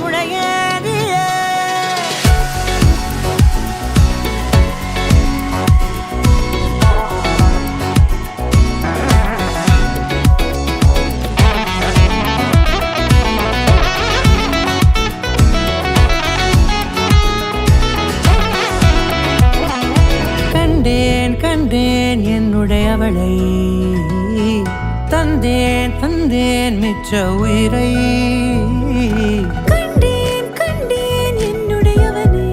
என்னுடைய கண்டேன் என்னுடையவளை தந்தேன் தந்தேன் மிச்ச உயிரை கண்டேன் என்னுடையவனை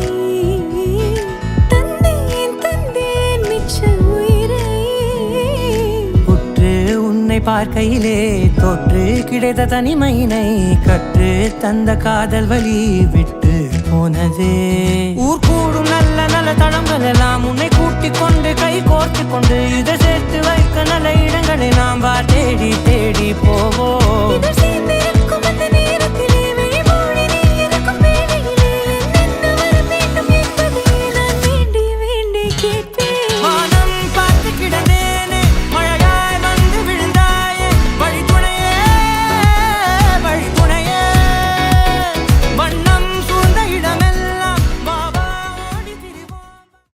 தந்தேன் தந்தேன் மிச்ச உயிரை உற்று உன்னை பார்க்கையிலே தொற்று கிடைத்த தனிமையினை கற்று தந்த காதல் வழி விட்டு போனதே ஊர் கூடும் நல்ல நல்ல தளங்கள் எல்லாம் உன்னை கூட்டிக் கொண்டு கை கோர்த்து கொண்டு இதை சேர்த்து வைக்க நல்ல இடங்களை நாம் தேடி தேடி போவோம்.